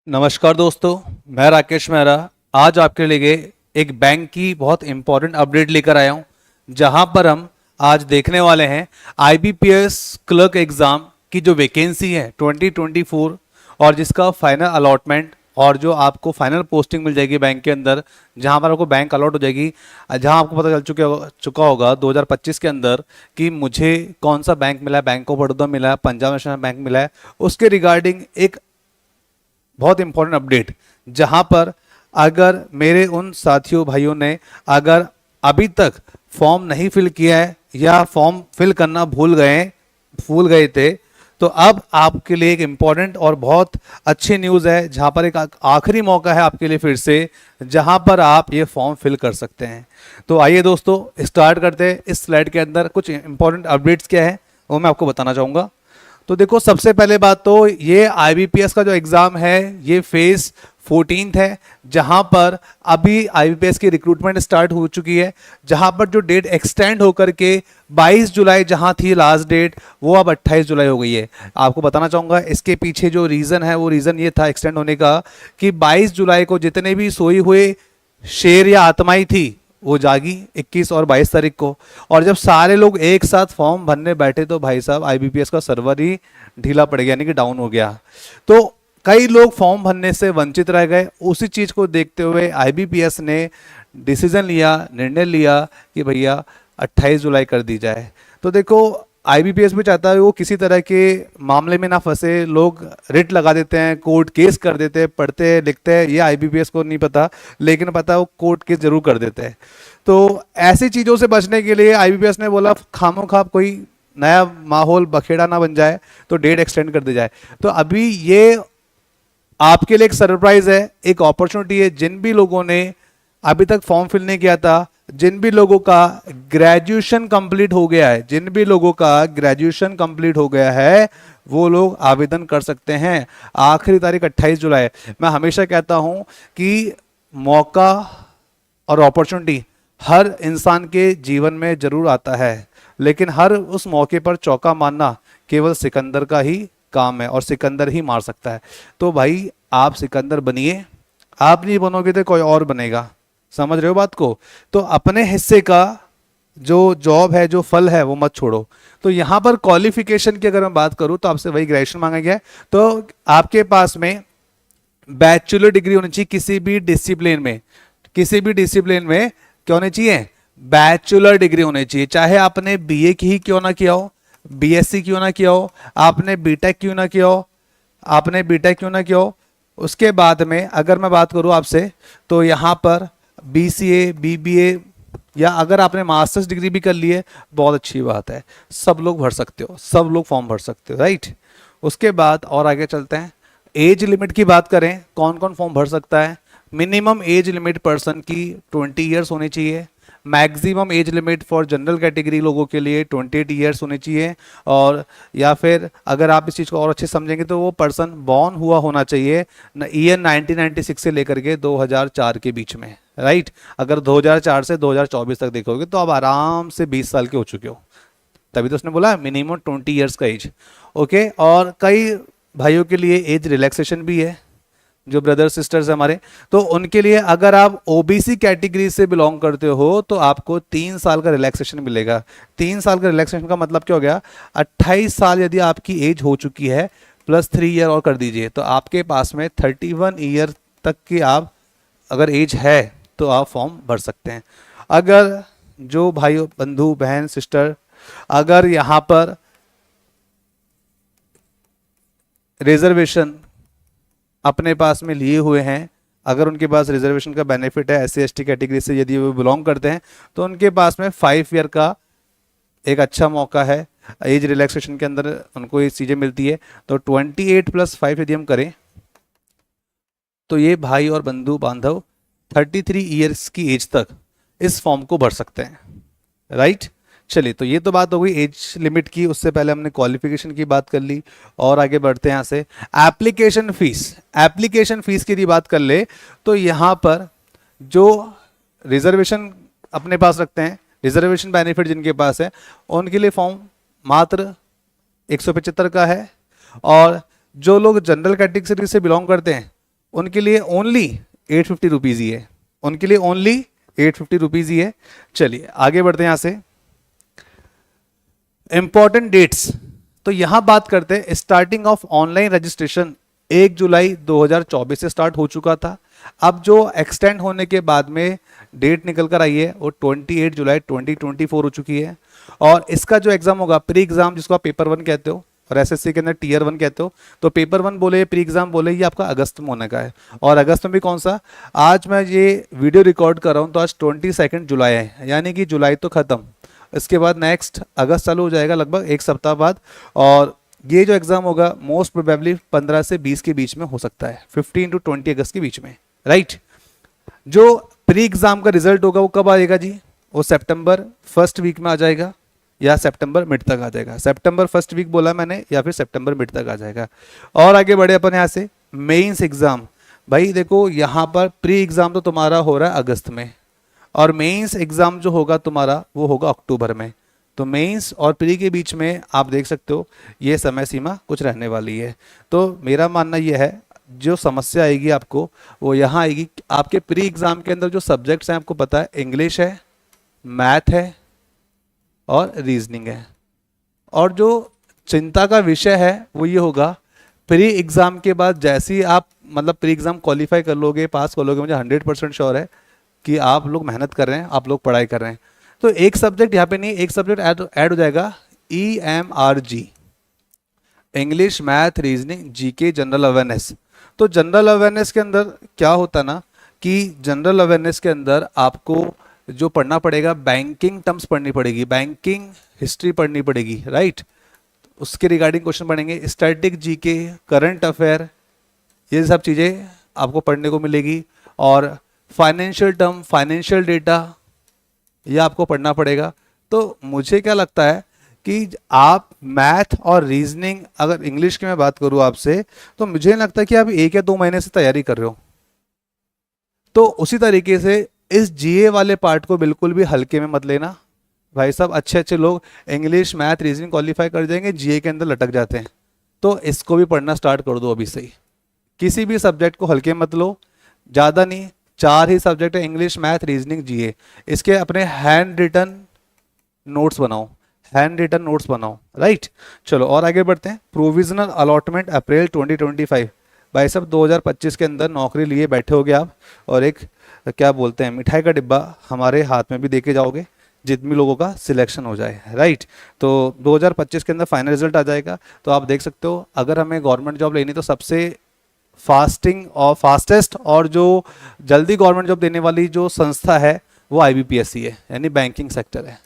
नमस्कार दोस्तों, मैं राकेश मेहरा आज आपके लिए एक बैंक की बहुत इंपॉर्टेंट अपडेट लेकर आया हूं, जहां पर हम आज देखने वाले हैं आईबीपीएस क्लर्क एग्ज़ाम की जो वैकेंसी है 2024 और जिसका फाइनल अलॉटमेंट और जो आपको फाइनल पोस्टिंग मिल जाएगी बैंक के अंदर, जहां पर आपको बैंक अलॉट हो जाएगी। जहां आपको पता चल चुका होगा 2025 के अंदर कि मुझे कौन सा बैंक मिला है, बैंक ऑफ बड़ौदा मिला है, पंजाब नेशनल बैंक मिला है। उसके रिगार्डिंग एक बहुत इंपॉर्टेंट अपडेट, जहां पर अगर मेरे उन साथियों भाइयों ने अगर अभी तक फॉर्म नहीं फिल किया है या फॉर्म फिल करना भूल गए थे, तो अब आपके लिए एक इम्पॉर्टेंट और बहुत अच्छी न्यूज़ है, जहां पर एक आखिरी मौका है आपके लिए फिर से, जहां पर आप ये फॉर्म फिल कर सकते हैं। तो आइए दोस्तों स्टार्ट करते हैं। इस स्लाइड के अंदर कुछ इंपॉर्टेंट अपडेट्स क्या है वो मैं आपको बताना चाहूँगा। तो देखो, सबसे पहले बात तो ये आईबीपीएस का जो एग्ज़ाम है ये फेज़ 14 है, जहां पर अभी आईबीपीएस की रिक्रूटमेंट स्टार्ट हो चुकी है, जहां पर जो डेट एक्सटेंड होकर के 22 जुलाई जहां थी लास्ट डेट, वो अब 28 जुलाई हो गई है। आपको बताना चाहूँगा इसके पीछे जो रीज़न है वो रीज़न ये था एक्सटेंड होने का कि 22 जुलाई को जितने भी सोई हुए शेर या आत्माएं थी वो जागी 21 और 22 तारीख को, और जब सारे लोग एक साथ फॉर्म भरने बैठे तो भाई साहब आईबीपीएस का सर्वर ही ढीला पड़ गया, यानी कि डाउन हो गया। तो कई लोग फॉर्म भरने से वंचित रह गए। उसी चीज को देखते हुए आईबीपीएस ने निर्णय लिया कि भैया 28 जुलाई कर दी जाए। तो देखो, आईबीपीएस भी चाहता है वो किसी तरह के मामले में ना फंसे। लोग रिट लगा देते हैं, कोर्ट केस कर देते हैं, पढ़ते हैं लिखते हैं, ये आईबीपीएस को नहीं पता, लेकिन पता है वो कोर्ट केस जरूर कर देते हैं। तो ऐसी चीज़ों से बचने के लिए आईबीपीएस ने बोला खामोखा कोई नया माहौल बखेड़ा ना बन जाए, तो डेट एक्सटेंड कर दी जाए। तो अभी ये आपके लिए एक सरप्राइज है, एक अपॉर्चुनिटी है। जिन भी लोगों ने अभी तक फॉर्म फिल नहीं किया था, जिन भी लोगों का ग्रेजुएशन कंप्लीट हो गया है, वो लोग आवेदन कर सकते हैं। आखिरी तारीख 28 जुलाई। मैं हमेशा कहता हूं कि मौका और अपॉर्चुनिटी हर इंसान के जीवन में जरूर आता है, लेकिन हर उस मौके पर चौका मारना केवल सिकंदर का ही काम है और सिकंदर ही मार सकता है। तो भाई आप सिकंदर बनिए, आप नहीं बनोगे तो कोई और बनेगा। समझ रहे हो बात को? तो अपने हिस्से का जो जॉब है, जो फल है, वो मत छोड़ो। तो यहाँ पर क्वालिफिकेशन की अगर मैं बात करूँ तो आपसे वही ग्रेजुएशन मांगा गया है। तो आपके पास में बैचलर डिग्री होनी चाहिए किसी भी डिसिप्लिन में क्या होनी चाहिए? बैचलर डिग्री होनी चाहिए। चाहे आपने बीए की ही क्यों ना किया हो, बीएससी क्यों ना किया हो, आपने बीटेक क्यों ना किया हो। उसके बाद में अगर मैं बात करूं आपसे, तो यहाँ पर बीसीए, बीबीए या अगर आपने मास्टर्स डिग्री भी कर ली है, बहुत अच्छी बात है। सब लोग भर सकते हो, सब लोग फॉर्म भर सकते हो, राइट। उसके बाद और आगे चलते हैं। एज लिमिट की बात करें, कौन कौन फॉर्म भर सकता है। मिनिमम एज लिमिट पर्सन की 20 ईयर्स होनी चाहिए। Maximum age limit for general category लोगों के लिए 28 ईयर्स होनी चाहिए। और या फिर अगर आप इस चीज़ को और अच्छे समझेंगे तो वो पर्सन बॉर्न हुआ होना चाहिए ईयर 1996 से लेकर के 2004 के बीच में, राइट। अगर 2004 से 2024 तक देखोगे तो आप आराम से 20 साल के हो चुके हो। तभी तो उसने बोला मिनिमम 20 ईयर्स का एज, ओके। और कई भाइयों के लिए एज रिलैक्सेशन भी है, जो ब्रदर सिस्टर्स है हमारे, तो उनके लिए अगर आप ओबीसी कैटेगरी से बिलोंग करते हो तो आपको 3 साल का रिलैक्सेशन मिलेगा। 3 साल का रिलैक्सेशन का मतलब क्या हो गया? 28 साल यदि आपकी एज हो चुकी है प्लस 3 ईयर और कर दीजिए, तो आपके पास में 31 ईयर तक की आप अगर एज है तो आप फॉर्म भर सकते हैं। अगर जो भाई बंधु बहन सिस्टर अगर यहाँ पर रिजर्वेशन अपने पास में लिए हुए हैं, अगर उनके पास रिजर्वेशन का बेनिफिट है, एससी एसटी कैटेगरी से यदि वो बिलोंग करते हैं, तो उनके पास में 5 ईयर का एक अच्छा मौका है। एज रिलैक्सेशन के अंदर उनको ये चीज़ें मिलती है। तो 28 + 5 यदि हम करें तो ये भाई और बंधु बांधव 33 ईयर्स की एज तक इस फॉर्म को भर सकते हैं, राइट। चलिए, तो ये तो बात हो गई एज लिमिट की। उससे पहले हमने क्वालिफिकेशन की बात कर ली और आगे बढ़ते हैं यहाँ से। एप्लीकेशन फीस की यदि बात कर ले तो यहाँ पर जो रिजर्वेशन अपने पास रखते हैं, रिजर्वेशन बेनिफिट जिनके पास है, उनके लिए फॉर्म मात्र 175 का है। और जो लोग जनरल कैटेगरी से बिलोंग करते हैं उनके लिए ओनली 850 रुपीज़ ही है, उनके लिए ओनली 850 रुपीज़ ही है। चलिए आगे बढ़ते हैं यहाँ से। इंपॉर्टेंट डेट्स, तो यहां बात करते हैं स्टार्टिंग ऑफ ऑनलाइन रजिस्ट्रेशन 1 जुलाई 2024 से स्टार्ट हो चुका था। अब जो एक्सटेंड होने के बाद में डेट निकल कर आई है वो 28 जुलाई 2024 हो चुकी है। और इसका जो एग्जाम होगा प्री एग्जाम, जिसको आप पेपर 1 कहते हो और एसएससी के अंदर टीयर 1 कहते हो, तो पेपर 1 बोले प्री एग्जाम बोले, ये आपका अगस्त में होने का है। और अगस्त में भी कौन सा, आज मैं ये वीडियो रिकॉर्ड कर रहा हूँ तो आज 22 जुलाई है, यानी कि जुलाई तो खत्म, इसके बाद नेक्स्ट अगस्त चालू हो जाएगा लगभग एक सप्ताह बाद। और ये जो एग्जाम होगा मोस्ट प्रोबेबली 15 से 20 के बीच में हो सकता है, 15 to 20 अगस्त के बीच में, राइट। जो प्री एग्जाम का रिजल्ट होगा वो कब आएगा जी, वो सितंबर फर्स्ट वीक में आ जाएगा या सितंबर मिड तक आ जाएगा। सितंबर फर्स्ट वीक बोला मैंने, या फिर सितंबर मिड तक आ जाएगा। और आगे बढ़े अपन यहाँ से, मेंस एग्जाम। भाई देखो यहाँ पर प्री एग्जाम तो तुम्हारा हो रहा है अगस्त में, और मेंस एग्जाम जो होगा तुम्हारा वो होगा अक्टूबर में। तो मेंस और प्री के बीच में आप देख सकते हो ये समय सीमा कुछ रहने वाली है। तो मेरा मानना ये है जो समस्या आएगी आपको वो यहाँ आएगी, आपके प्री एग्जाम के अंदर जो सब्जेक्ट्स हैं आपको पता है, इंग्लिश है, मैथ है और रीजनिंग है। और जो चिंता का विषय है वो ये होगा, प्री एग्जाम के बाद जैसे ही आप मतलब प्री एग्जाम क्वालिफाई कर लोगे, पास कर लोगे, मुझे 100% श्योर है कि आप लोग मेहनत कर रहे हैं, आप लोग पढ़ाई कर रहे हैं। तो एक सब्जेक्ट यहाँ पे नहीं, एक सब्जेक्ट ऐड हो जाएगा, EMRG, English, math, reasoning, GK, general awareness. तो जनरल अवेयरनेस के अंदर क्या होता ना कि जनरल अवेयरनेस के अंदर आपको जो पढ़ना पड़ेगा, बैंकिंग टर्म्स पढ़नी पड़ेगी, बैंकिंग हिस्ट्री पढ़नी पड़ेगी, राइट। उसके रिगार्डिंग क्वेश्चन पढ़ेंगे, स्टैटिक जीके, करंट अफेयर, ये सब चीज़ें आपको पढ़ने को मिलेगी। और फाइनेंशियल टर्म, फाइनेंशियल डेटा, ये आपको पढ़ना पड़ेगा। तो मुझे क्या लगता है कि आप मैथ और रीजनिंग, अगर इंग्लिश की मैं बात करूं आपसे, तो मुझे नहीं लगता कि आप 1 या 2 महीने से तैयारी कर रहे हो। तो उसी तरीके से इस जीए वाले पार्ट को बिल्कुल भी हल्के में मत लेना भाई साहब। अच्छे अच्छे लोग इंग्लिश, मैथ, रीजनिंग क्वालिफाई कर जाएंगे, जीए के अंदर लटक जाते हैं। तो इसको भी पढ़ना स्टार्ट कर दो अभी से ही। किसी भी सब्जेक्ट को हल्के मत लो, ज़्यादा नहीं, 4 ही सब्जेक्ट है, इंग्लिश, मैथ, रीजनिंग, जीए। इसके अपने हैंड रिटन नोट्स बनाओ, हैंड रिटन नोट्स बनाओ, राइट। चलो और आगे बढ़ते हैं। प्रोविजनल अलॉटमेंट अप्रैल 2025। भाई साहब 2025 के अंदर नौकरी लिए बैठे होगे आप, और एक क्या बोलते हैं मिठाई का डिब्बा हमारे हाथ में भी देके जाओगे जितने लोगों का सिलेक्शन हो जाए, राइट। तो 2025 के अंदर फाइनल रिजल्ट आ जाएगा। तो आप देख सकते हो अगर हमें गवर्नमेंट जॉब लेनी तो सबसे फास्टेस्ट और जो जल्दी गवर्नमेंट जॉब देने वाली जो संस्था है वो IBPSC है, यानी बैंकिंग सेक्टर है,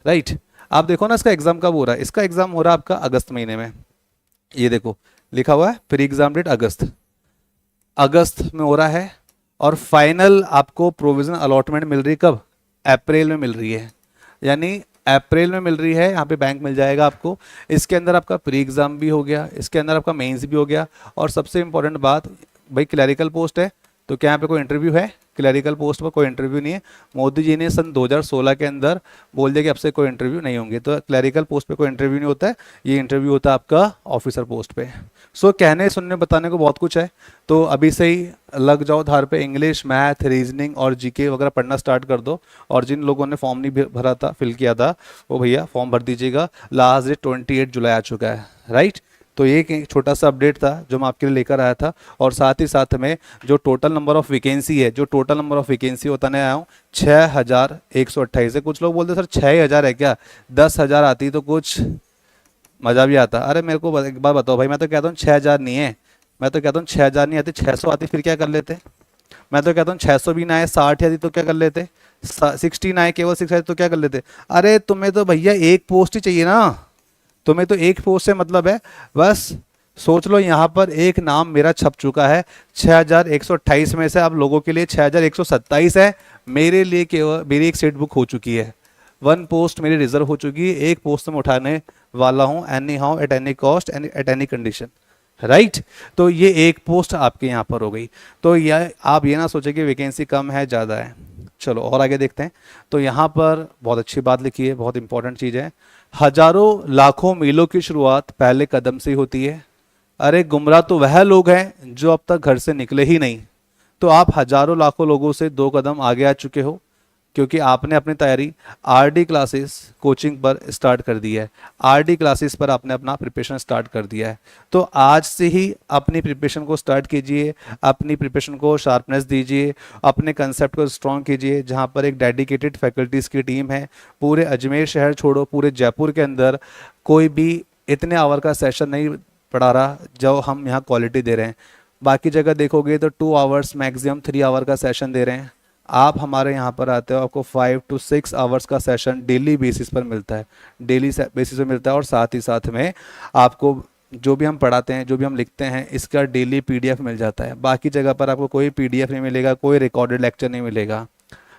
राइट। आप देखो ना इसका एग्जाम कब हो रहा है, इसका एग्जाम हो रहा है आपका अगस्त महीने में। ये देखो लिखा हुआ है प्री एग्जाम डेट अगस्त में हो रहा है। और फाइनल आपको प्रोविजनल अलॉटमेंट मिल रही कब, अप्रैल में मिल रही है, यानी अप्रैल में मिल रही है। यहाँ पे बैंक मिल जाएगा आपको। इसके अंदर आपका प्री एग्जाम भी हो गया, इसके अंदर आपका मेंस भी हो गया। और सबसे इंपॉर्टेंट बात भाई, क्लैरिकल पोस्ट है तो क्या यहाँ पे कोई इंटरव्यू है, क्लैरिकल पोस्ट पर कोई इंटरव्यू नहीं है। मोदी जी ने सन 2016 के अंदर बोल दिया कि अब से कोई इंटरव्यू नहीं होंगे, तो क्लैरिकल पोस्ट पे कोई इंटरव्यू नहीं होता है, ये इंटरव्यू होता है आपका ऑफिसर पोस्ट पे। सो कहने सुनने बताने को बहुत कुछ है, तो अभी से ही लग जाओ धार पे, इंग्लिश, मैथ, रीजनिंग और जीके वगैरह पढ़ना स्टार्ट कर दो। और जिन लोगों ने फॉर्म नहीं भरा था, फिल किया था, वो भैया फॉर्म भर दीजिएगा। लास्ट डेट 28 जुलाई आ चुका है, राइट। तो ये एक छोटा सा अपडेट था जो मैं आपके लिए लेकर आया था। और साथ ही साथ में जो टोटल नंबर ऑफ वैकेंसी है, जो टोटल नंबर ऑफ वैकेंसी बताने आया हूँ 6128 है। कुछ लोग बोलते सर 6000 है क्या, 10,000 आती तो कुछ मज़ा भी आता। अरे मेरे को एक बार बताओ भाई, मैं तो कहता हूँ 6000 नहीं है, मैं तो कहता हूँ 6000 नहीं आती, 600 आती फिर क्या कर लेते। मैं तो कहता हूँ 600 भी ना आए, 60 आती तो क्या कर लेते, 16 आए, केवल 6 आए तो क्या कर लेते। अरे तुम्हें तो भैया एक पोस्ट ही चाहिए ना, तुम्हें तो एक पोस्ट से मतलब है। बस सोच लो यहाँ पर एक नाम मेरा छप चुका है, 6128 में से आप लोगों के लिए 6127 है, मेरे लिए केवल मेरी एक सीट बुक हो चुकी है, 1 पोस्ट मेरी रिजर्व हो चुकी है, एक पोस्ट मैं उठाने वाला हूँ, any how, at any cost, at any condition, right. तो ये एक पोस्ट आपके यहाँ पर हो गई। तो यह आप ये ना सोचे कि वैकेंसी कम है ज़्यादा है। चलो और आगे देखते हैं। तो यहाँ पर बहुत अच्छी बात लिखी है, बहुत इंपॉर्टेंट चीज़ है, हजारों लाखों मीलों की शुरुआत पहले कदम से ही होती है। अरे गुमराह तो वह लोग हैं जो अब तक घर से निकले ही नहीं। तो आप हजारों लाखों लोगों से 2 कदम आगे आ चुके हो, क्योंकि आपने अपनी तैयारी आरडी क्लासेस कोचिंग पर स्टार्ट कर दी है। आरडी क्लासेस पर आपने अपना प्रिपरेशन स्टार्ट कर दिया है। तो आज से ही अपनी प्रिपरेशन को स्टार्ट कीजिए, अपनी प्रिपरेशन को शार्पनेस दीजिए, अपने कंसेप्ट को स्ट्रॉन्ग कीजिए। जहां पर एक डेडिकेटेड फैकल्टीज़ की टीम है, पूरे अजमेर शहर छोड़ो पूरे जयपुर के अंदर कोई भी इतने आवर का सेशन नहीं पढ़ा रहा जो हम यहाँ क्वालिटी दे रहे हैं। बाकी जगह देखोगे तो 2 आवर्स मैक्सिमम 3 आवर का सेशन दे रहे हैं। आप हमारे यहाँ पर आते हो, आपको 5 to 6 आवर्स का सेशन डेली बेसिस पर मिलता है, डेली बेसिस पर मिलता है। और साथ ही साथ में आपको जो भी हम पढ़ाते हैं, जो भी हम लिखते हैं, इसका डेली पीडीएफ मिल जाता है। बाकी जगह पर आपको कोई पीडीएफ नहीं मिलेगा, कोई रिकॉर्डेड लेक्चर नहीं मिलेगा।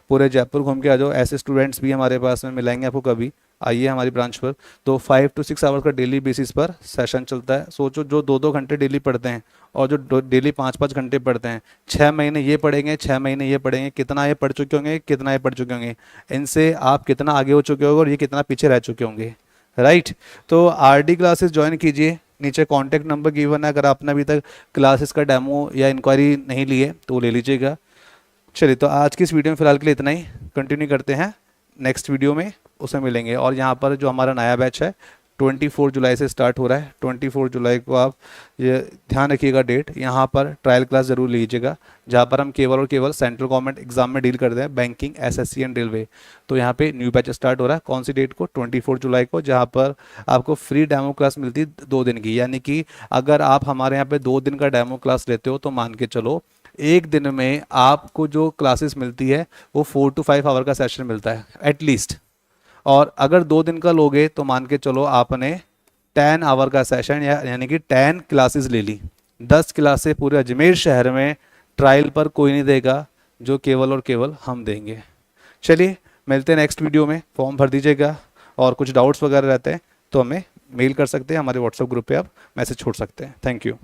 पूरे जयपुर घूम के आ जाओ, ऐसे स्टूडेंट्स भी हमारे पास में मिलेंगे आपको कभी, आइए हमारी ब्रांच पर। तो 5 to 6 आवर्स का डेली बेसिस पर सेशन चलता है। सोचो जो 2-2 घंटे डेली पढ़ते हैं और जो डेली 5-5 घंटे पढ़ते हैं, 6 महीने ये पढ़ेंगे, 6 महीने ये पढ़ेंगे, कितना ये पढ़ चुके होंगे, कितना ये पढ़ चुके होंगे, इनसे आप कितना आगे हो चुके होंगे और ये कितना पीछे रह चुके होंगे, राइट। तो आरडी क्लासेस ज्वाइन कीजिए, नीचे कॉन्टैक्ट नंबर गिवन है। अगर आपने अभी तक क्लासेस का डेमो या इंक्वायरी नहीं ली है तो वो ले लीजिएगा। चलिए, तो आज की इस वीडियो में फिलहाल के लिए इतना ही। कंटिन्यू करते हैं नेक्स्ट वीडियो में, उसमें मिलेंगे। और यहाँ पर जो हमारा नया बैच है 24 जुलाई से स्टार्ट हो रहा है। 24 जुलाई को आप ये ध्यान रखिएगा डेट, यहाँ पर ट्रायल क्लास ज़रूर लीजिएगा, जहाँ पर हम केवल और केवल सेंट्रल गवर्नमेंट एग्जाम में डील करते हैं, बैंकिंग, एसएससी एंड रेलवे। तो यहाँ पे न्यू बैच स्टार्ट हो रहा है, कौन सी डेट को, 24 जुलाई को, जहाँ पर आपको फ्री डेमो क्लास मिलती है 2 दिन की। यानी कि अगर आप हमारे यहाँ पे 2 दिन का डेमो क्लास लेते हो तो मान के चलो एक दिन में आपको जो क्लासेस मिलती है वो 4 to 5 आवर का सेशन मिलता है एटलीस्ट। और अगर 2 दिन का लोगे तो मान के चलो आपने 10 आवर का सेशन यानी कि 10 क्लासेस ले ली। 10 क्लासेस पूरे अजमेर शहर में ट्रायल पर कोई नहीं देगा, जो केवल और केवल हम देंगे। चलिए, मिलते हैं नेक्स्ट वीडियो में। फॉर्म भर दीजिएगा और कुछ डाउट्स वगैरह रहते हैं तो हमें मेल कर सकते हैं, हमारे व्हाट्सएप ग्रुप पे आप मैसेज छोड़ सकते हैं। Thank you.